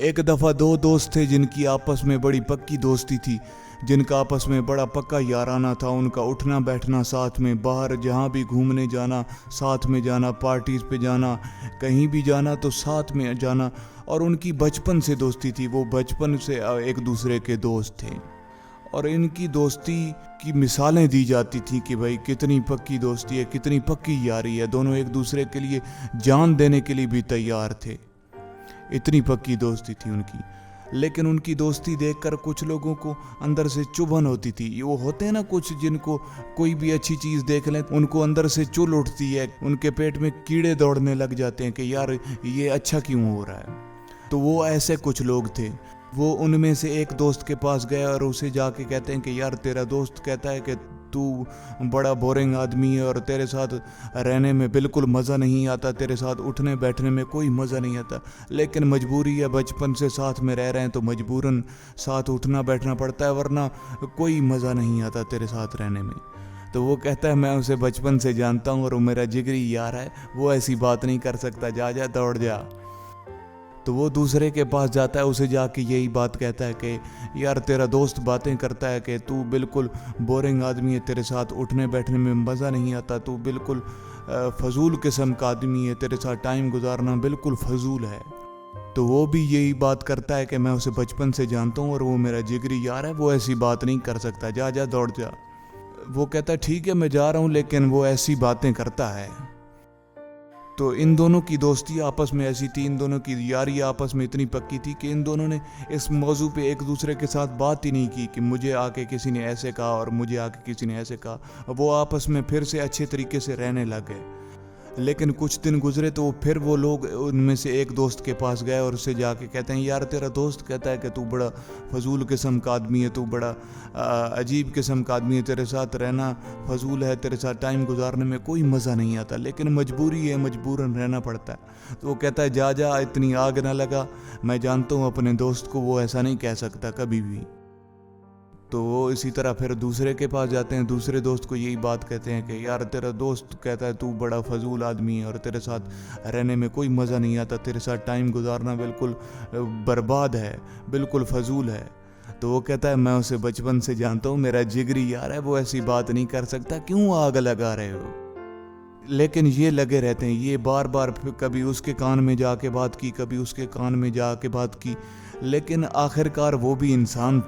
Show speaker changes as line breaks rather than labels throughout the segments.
ایک دفعہ دو دوست تھے جن کی آپس میں بڑی پکی دوستی تھی، جن کا آپس میں بڑا پکا یارانہ تھا۔ ان کا اٹھنا بیٹھنا ساتھ میں، باہر جہاں بھی گھومنے جانا ساتھ میں جانا، پارٹیز پہ جانا، کہیں بھی جانا تو ساتھ میں جانا، اور ان کی بچپن سے دوستی تھی۔ وہ بچپن سے ایک دوسرے کے دوست تھے، اور ان کی دوستی کی مثالیں دی جاتی تھیں کہ بھائی کتنی پکی دوستی ہے، کتنی پکی یاری ہے، دونوں ایک دوسرے کے لیے جان دینے کے لیے بھی تیار تھے، اتنی پکی دوستی تھی ان کی۔ لیکن ان کی دوستی دیکھ کر کچھ لوگوں کو اندر سے چبھن ہوتی تھی۔ وہ ہوتے ہیں نا کچھ جن کو کوئی بھی اچھی چیز دیکھ لیں ان کو اندر سے چل اٹھتی ہے، ان کے پیٹ میں کیڑے دوڑنے لگ جاتے ہیں کہ یار یہ اچھا کیوں ہو رہا ہے۔ تو وہ ایسے کچھ لوگ تھے۔ وہ ان میں سے ایک دوست کے پاس گیا اور اسے جا کے کہتے ہیں کہ یار تیرا دوست کہتا ہے کہ تو بڑا بورنگ آدمی ہے اور تیرے ساتھ رہنے میں بالکل مزہ نہیں آتا، تیرے ساتھ اٹھنے بیٹھنے میں کوئی مزہ نہیں آتا، لیکن مجبوری ہے، بچپن سے ساتھ میں رہ رہے ہیں تو مجبوراً ساتھ اٹھنا بیٹھنا پڑتا ہے، ورنہ کوئی مزہ نہیں آتا تیرے ساتھ رہنے میں۔ تو وہ کہتا ہے میں اسے بچپن سے جانتا ہوں اور وہ میرا جگری یار ہے، وہ ایسی بات نہیں کر سکتا، جا دوڑ جا۔ تو وہ دوسرے کے پاس جاتا ہے، اسے جا کے یہی بات کہتا ہے کہ یار تیرا دوست باتیں کرتا ہے کہ تو بالکل بورنگ آدمی ہے، تیرے ساتھ اٹھنے بیٹھنے میں مزہ نہیں آتا، تو بالکل فضول قسم کا آدمی ہے، تیرے ساتھ ٹائم گزارنا بالکل فضول ہے۔ تو وہ بھی یہی بات کرتا ہے کہ میں اسے بچپن سے جانتا ہوں اور وہ میرا جگری یار ہے، وہ ایسی بات نہیں کر سکتا، جا دوڑ جا۔ وہ کہتا ہے ٹھیک ہے میں جا رہا ہوں، لیکن وہ ایسی باتیں کرتا ہے۔ تو ان دونوں کی دوستی آپس میں ایسی تھی، ان دونوں کی یاری آپس میں اتنی پکی تھی کہ ان دونوں نے اس موضوع پہ ایک دوسرے کے ساتھ بات ہی نہیں کی کہ مجھے آ کے کسی نے ایسے کہا اور مجھے آ کے کسی نے ایسے کہا۔ وہ آپس میں پھر سے اچھے طریقے سے رہنے لگ گئے۔ لیکن کچھ دن گزرے تو پھر وہ لوگ ان میں سے ایک دوست کے پاس گئے اور اسے جا کے کہتے ہیں یار تیرا دوست کہتا ہے کہ تو بڑا فضول قسم کا آدمی ہے، تو بڑا عجیب قسم کا آدمی ہے، تیرے ساتھ رہنا فضول ہے، تیرے ساتھ ٹائم گزارنے میں کوئی مزہ نہیں آتا، لیکن مجبوری ہے، مجبوراً رہنا پڑتا ہے۔ تو وہ کہتا ہے جا اتنی آگ نہ لگا، میں جانتا ہوں اپنے دوست کو، وہ ایسا نہیں کہہ سکتا کبھی بھی۔ تو وہ اسی طرح پھر دوسرے کے پاس جاتے ہیں، دوسرے دوست کو یہی بات کہتے ہیں کہ یار تیرا دوست کہتا ہے تو بڑا فضول آدمی ہے اور تیرے ساتھ رہنے میں کوئی مزہ نہیں آتا، تیرے ساتھ ٹائم گزارنا بالکل برباد ہے، بالکل فضول ہے۔ تو وہ کہتا ہے میں اسے بچپن سے جانتا ہوں، میرا جگری یار ہے، وہ ایسی بات نہیں کر سکتا، کیوں آگ لگا رہے ہو؟ لیکن یہ لگے رہتے ہیں، یہ بار بار کبھی اس کے کان میں جا کے بات کی، کبھی اس کے کان میں جا کے بات کی، لیکن آخرکار وہ بھی انسان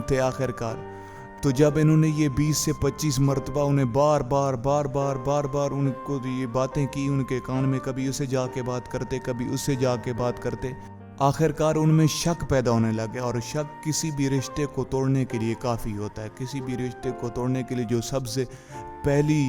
تھے آخرکار۔ تو جب انہوں نے یہ 20 سے 25 مرتبہ انہیں بار بار ان کو یہ باتیں کی ان کے کان میں، کبھی اسے جا کے بات کرتے، کبھی اس سے جا کے بات کرتے، آخرکار ان میں شک پیدا ہونے لگے۔ اور شک کسی بھی رشتے کو توڑنے کے لیے کافی ہوتا ہے، کسی بھی رشتے کو توڑنے کے لیے جو سب سے پہلی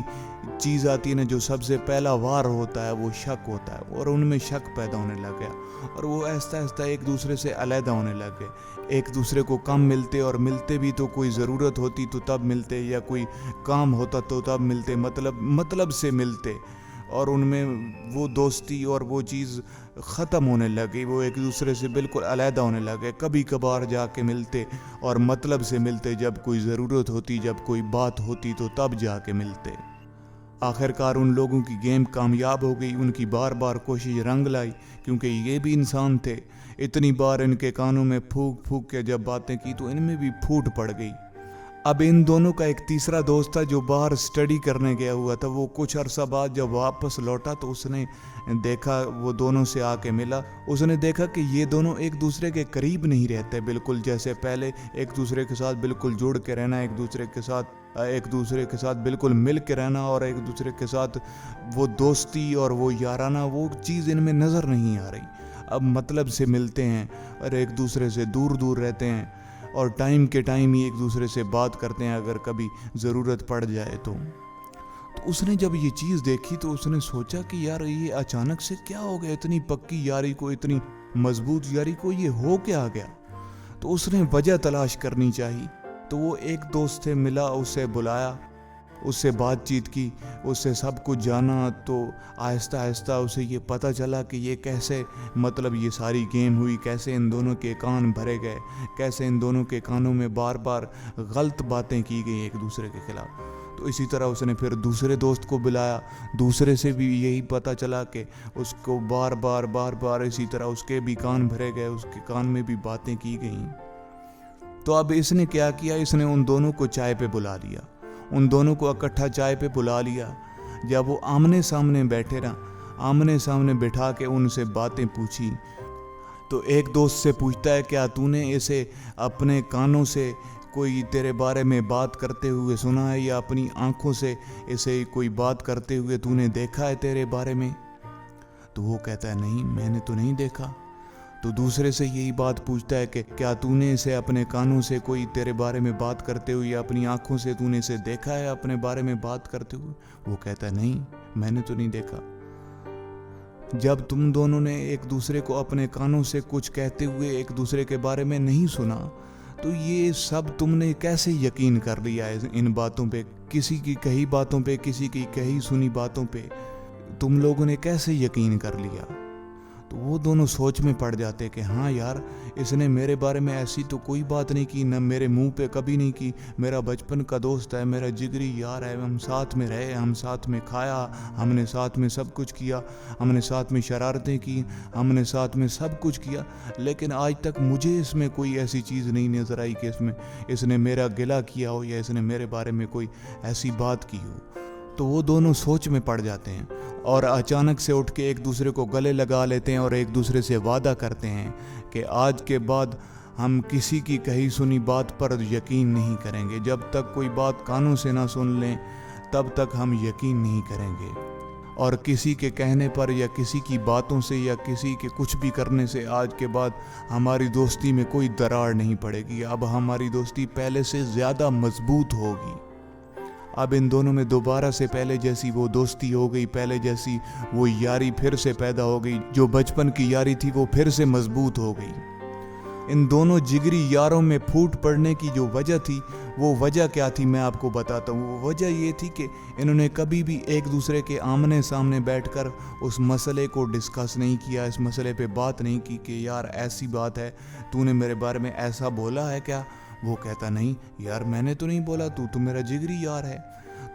چیز آتی ہے نا، جو سب سے پہلا وار ہوتا ہے وہ شک ہوتا ہے، اور ان میں شک پیدا ہونے لگ گیا، اور وہ آہستہ آہستہ ایک دوسرے سے علیحدہ ہونے لگ گئے، ایک دوسرے کو کم ملتے، اور ملتے بھی تو کوئی ضرورت ہوتی تو تب ملتے، یا کوئی کام ہوتا تو تب ملتے، مطلب سے ملتے، اور ان میں وہ دوستی اور وہ چیز ختم ہونے لگی، وہ ایک دوسرے سے بالکل علیحدہ ہونے لگے، کبھی کبھار جا کے ملتے اور مطلب سے ملتے، جب کوئی ضرورت ہوتی، جب کوئی بات ہوتی تو تب جا کے ملتے۔ آخرکار ان لوگوں کی گیم کامیاب ہو گئی، ان کی بار بار کوشش رنگ لائی، کیونکہ یہ بھی انسان تھے۔ اتنی بار ان کے کانوں میں پھونک کے جب باتیں کی تو ان میں بھی پھوٹ پڑ گئی۔ اب ان دونوں کا ایک تیسرا دوست تھا جو باہر سٹڈی کرنے گیا ہوا تھا، وہ کچھ عرصہ بعد جب واپس لوٹا تو اس نے دیکھا، وہ دونوں سے آ کے ملا، اس نے دیکھا کہ یہ دونوں ایک دوسرے کے قریب نہیں رہتے، بالکل جیسے پہلے ایک دوسرے کے ساتھ بالکل جڑ کے رہنا، ایک دوسرے کے ساتھ بالکل مل کے رہنا، اور ایک دوسرے کے ساتھ وہ دوستی اور وہ یارانہ، وہ چیز ان میں نظر نہیں آ رہی۔ اب مطلب سے ملتے ہیں اور ایک دوسرے سے دور رہتے ہیں، اور ٹائم کے ٹائم ہی ایک دوسرے سے بات کرتے ہیں اگر کبھی ضرورت پڑ جائے تو۔ اس نے جب یہ چیز دیکھی تو اس نے سوچا کہ یار یہ اچانک سے کیا ہو گیا، اتنی پکی یاری کو، اتنی مضبوط یاری کو یہ ہو کیا گیا؟ تو اس نے وجہ تلاش کرنی چاہی۔ تو وہ ایک دوست سے ملا، اسے بلایا، اس سے بات چیت کی، اس سے سب کچھ جانا، تو آہستہ آہستہ اسے یہ پتہ چلا کہ یہ کیسے یہ ساری گیم ہوئی، کیسے ان دونوں کے کان بھرے گئے، کیسے ان دونوں کے کانوں میں بار بار غلط باتیں کی گئی ایک دوسرے کے خلاف۔ تو اسی طرح اس نے پھر دوسرے دوست کو بلایا، دوسرے سے بھی یہی پتہ چلا کہ اس کو بار بار اسی طرح اس کے بھی کان بھرے گئے، اس کے کان میں بھی باتیں کی گئیں۔ تو اب اس نے کیا کیا، اس نے ان دونوں کو چائے پہ بلا لیا، ان دونوں کو اکٹھا چائے پہ بلا لیا۔ جب وہ آمنے سامنے بیٹھے نا، آمنے سامنے بٹھا کے ان سے باتیں پوچھی، تو ایک دوست سے پوچھتا ہے کیا تو نے اسے اپنے کانوں سے کوئی تیرے بارے میں بات کرتے ہوئے سنا ہے، یا اپنی آنکھوں سے اسے کوئی بات کرتے ہوئے تو نے دیکھا ہے تیرے بارے میں؟ تو وہ کہتا ہے نہیں، میں نے تو نہیں دیکھا۔ تو دوسرے سے یہی بات پوچھتا ہے کہ کیا تو نے اسے اپنے کانوں سے کوئی تیرے بارے میں بات کرتے ہوئے، یا اپنی آنکھوں سے تو نے اسے دیکھا ہے اپنے بارے میں بات کرتے ہوئے؟ وہ کہتا ہے نہیں، میں نے تو نہیں دیکھا۔ جب تم دونوں نے ایک دوسرے کو اپنے کانوں سے کچھ کہتے ہوئے ایک دوسرے کے بارے میں نہیں سنا، تو یہ سب تم نے کیسے یقین کر لیا ہے ان باتوں پہ؟ کسی کی کہی باتوں پہ، کسی کی کہی سنی باتوں پہ تم لوگوں نے کیسے یقین کر لیا؟ تو وہ دونوں سوچ میں پڑ جاتے کہ ہاں یار، اس نے میرے بارے میں ایسی تو کوئی بات نہیں کی، نہ میرے منہ پہ کبھی نہیں کی، میرا بچپن کا دوست ہے، میرا جگری یار ہے، ہم ساتھ میں رہے، ہم ساتھ میں کھایا، ہم نے ساتھ میں سب کچھ کیا، ہم نے ساتھ میں شرارتیں کی، ہم نے ساتھ میں سب کچھ کیا، لیکن آج تک مجھے اس میں کوئی ایسی چیز نہیں نظر آئی کہ اس نے میرا گلہ کیا ہو، یا اس نے میرے بارے میں کوئی ایسی بات کی ہو۔ تو وہ دونوں سوچ میں پڑ جاتے ہیں، اور اچانک سے اٹھ کے ایک دوسرے کو گلے لگا لیتے ہیں، اور ایک دوسرے سے وعدہ کرتے ہیں کہ آج کے بعد ہم کسی کی کہی سنی بات پر یقین نہیں کریں گے، جب تک کوئی بات کانوں سے نہ سن لیں تب تک ہم یقین نہیں کریں گے، اور کسی کے کہنے پر یا کسی کی باتوں سے یا کسی کے کچھ بھی کرنے سے آج کے بعد ہماری دوستی میں کوئی درار نہیں پڑے گی، اب ہماری دوستی پہلے سے زیادہ مضبوط ہوگی۔ اب ان دونوں میں دوبارہ سے پہلے جیسی وہ دوستی ہو گئی، پہلے جیسی وہ یاری پھر سے پیدا ہو گئی، جو بچپن کی یاری تھی وہ پھر سے مضبوط ہو گئی۔ ان دونوں جگری یاروں میں پھوٹ پڑنے کی جو وجہ تھی، وہ وجہ کیا تھی میں آپ کو بتاتا ہوں۔ وہ وجہ یہ تھی کہ انہوں نے کبھی بھی ایک دوسرے کے آمنے سامنے بیٹھ کر اس مسئلے کو ڈسکس نہیں کیا، اس مسئلے پہ بات نہیں کی کہ یار ایسی بات ہے، تو نے میرے بارے میں ایسا بولا ہے کیا؟ وہ کہتا نہیں یار، میں نے تو نہیں بولا، تو میرا جگری یار ہے۔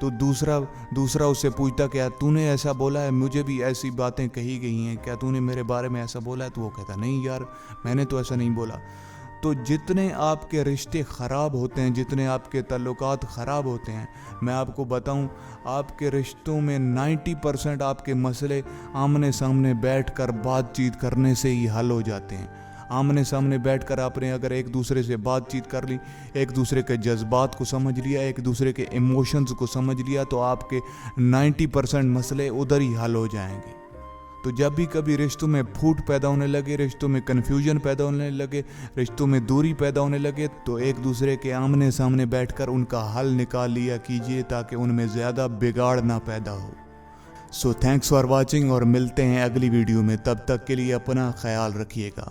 تو دوسرا اس سے پوچھتا کیا تو نے ایسا بولا ہے، مجھے بھی ایسی باتیں کہی گئی ہیں، کیا تو نے میرے بارے میں ایسا بولا ہے؟ تو وہ کہتا نہیں یار، میں نے تو ایسا نہیں بولا۔ تو جتنے آپ کے رشتے خراب ہوتے ہیں، جتنے آپ کے تعلقات خراب ہوتے ہیں، میں آپ کو بتاؤں، آپ کے رشتوں میں 90% آپ کے مسئلے آمنے سامنے بیٹھ کر بات چیت کرنے سے ہی حل ہو جاتے ہیں۔ آمنے سامنے بیٹھ کر آپ نے اگر ایک دوسرے سے بات چیت کر لی، ایک دوسرے کے جذبات کو سمجھ لیا، ایک دوسرے کے ایموشنز کو سمجھ لیا، تو آپ کے 90% مسئلے ادھر ہی حل ہو جائیں گے۔ تو جب بھی کبھی رشتوں میں پھوٹ پیدا ہونے لگے، رشتوں میں کنفیوژن پیدا ہونے لگے، رشتوں میں دوری پیدا ہونے لگے، تو ایک دوسرے کے آمنے سامنے بیٹھ کر ان کا حل نکال لیا کیجئے، تاکہ ان میں زیادہ بگاڑ نہ پیدا ہو۔ سو تھینکس فار واچنگ، اور ملتے ہیں اگلی ویڈیو میں، تب تک کے لیے اپنا خیال رکھیے گا۔